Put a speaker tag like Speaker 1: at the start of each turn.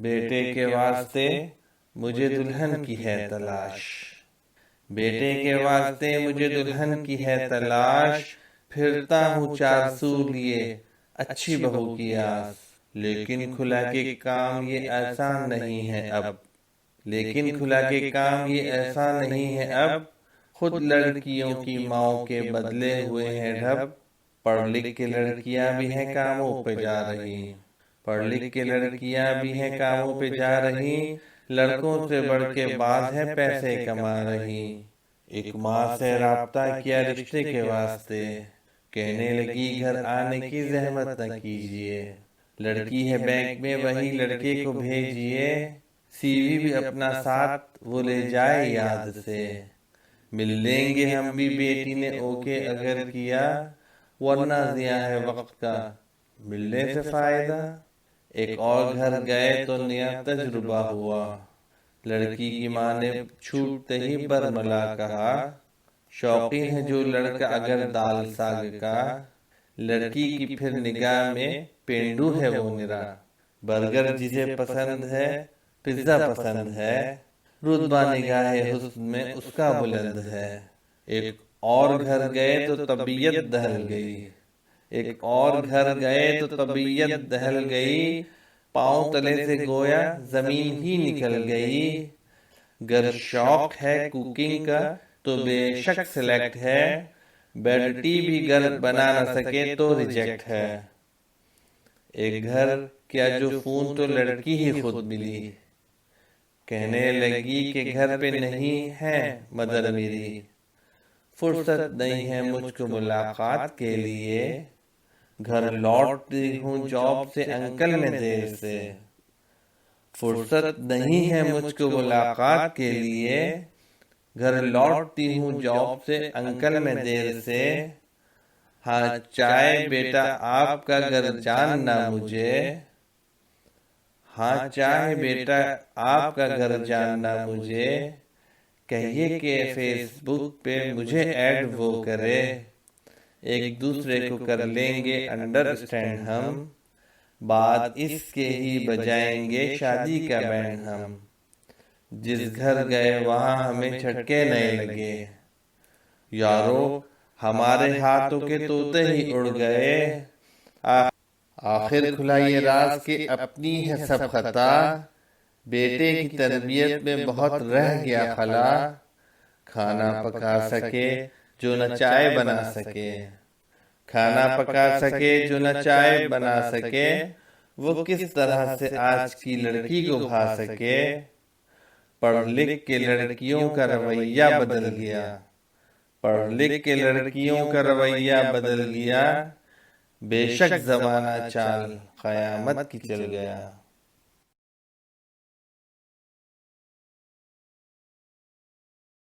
Speaker 1: بیٹے کے واسطے مجھے دلہن کی ہے تلاش، بیٹے کے واسطے مجھے دلہن کی ہے تلاش، پھرتا ہوں چار سو لیے اچھی بہو کی آس، لیکن کھلا کے کام یہ آسان نہیں ہے اب، لیکن کھلا کے کام یہ ایسا نہیں ہے اب، خود لڑکیوں کی ماؤں کے بدلے ہوئے ہیں ڈھب، پڑھ لکھ کے لڑکیاں بھی ہیں کاموں پہ جا رہی، پڑھ لکھ کے لڑکیاں بھی ہیں کاموں پہ جا رہی، لڑکوں سے بڑھ کے باز ہے پیسے کما رہی، ایک ماں سے رابطہ کیا رشتے کے واسطے، کہنے لگی گھر آنے کی زحمت نہ کیجیے، لڑکی ہے بینک میں وہی لڑکے کو بھیجیے، سی وی بھی اپنا ساتھ وہ لے جائے یاد سے، مل لیں گے ہم بھی بیٹی نے اوکے اگر کیا، ورنہ ضیاء ہے وقت کا ملنے سے فائدہ، ایک اور گھر گئے تو نیا تجربہ ہوا، لڑکی کی ماں نے چھوٹتے ہی برملا کہا، شوقین ہے جو لڑکا اگر دال ساگ کا، لڑکی کی پھر نگاہ میں پینڈو ہے وہ نرا، برگر جسے پسند ہے پزا پسند ہے، رتبہ نگاہ حسن میں اس کا بلند ہے، ایک اور گھر گئے تو طبیعت دہل گئی، ایک اور گھر گئے تو طبیعت دہل گئی، پاؤں تلے سے گویا زمین ہی نکل گئی، گر شوق ہے کوکنگ کا تو بے شک سلیکٹ ہے، بیڈ ٹی بھی گر بنا نہ سکے تو ریجیکٹ ہے، ایک گھر کیا جو فون تو لڑکی ہی خود ملی، کہنے لگی کہ گھر پہ نہیں ہے مدر میری، فرصت نہیں ہے مجھ کو ملاقات کے لیے، گھر لوٹتی ہوں جاب سے انکل میں دیر سے، فرصت نہیں ہے مجھ کو ملاقات کے لیے، گھر لوٹتی ہوں جاب سے انکل میں دیر سے، ہاں چائے بیٹا آپ کا گھر جاننا مجھے، ہاں چاہے بیٹا آپ کا گھر جاننا مجھے، کہیے کہ فیس بک پہ مجھے ایڈ وہ کرے، ایک دوسرے کو کر لیں گے انڈرسٹینڈ ہم، بعد اس کے ہی بجائیں گے شادی کا بینڈ ہم، جس گھر گئے وہاں ہمیں جھٹکے نئے لگے، یارو ہمارے ہاتھوں کے طوطے ہی اڑ گئے، آخر کھلا یہ راز کہ اپنی ہے سب خطا، بیٹے کی تربیت میں بہت رہ گیا خلا، کھانا پکا سکے جو نہ چائے بنا سکے، کھانا پکا سکے جو نہ چائے بنا سکے، وہ کس طرح سے آج کی لڑکی کو بھا سکے، پڑھ لکھ کے لڑکیوں کا رویہ بدل گیا، پڑھ لکھ کے لڑکیوں کا رویہ بدل گیا، بے شک زمانہ چال قیامت کی چل گیا۔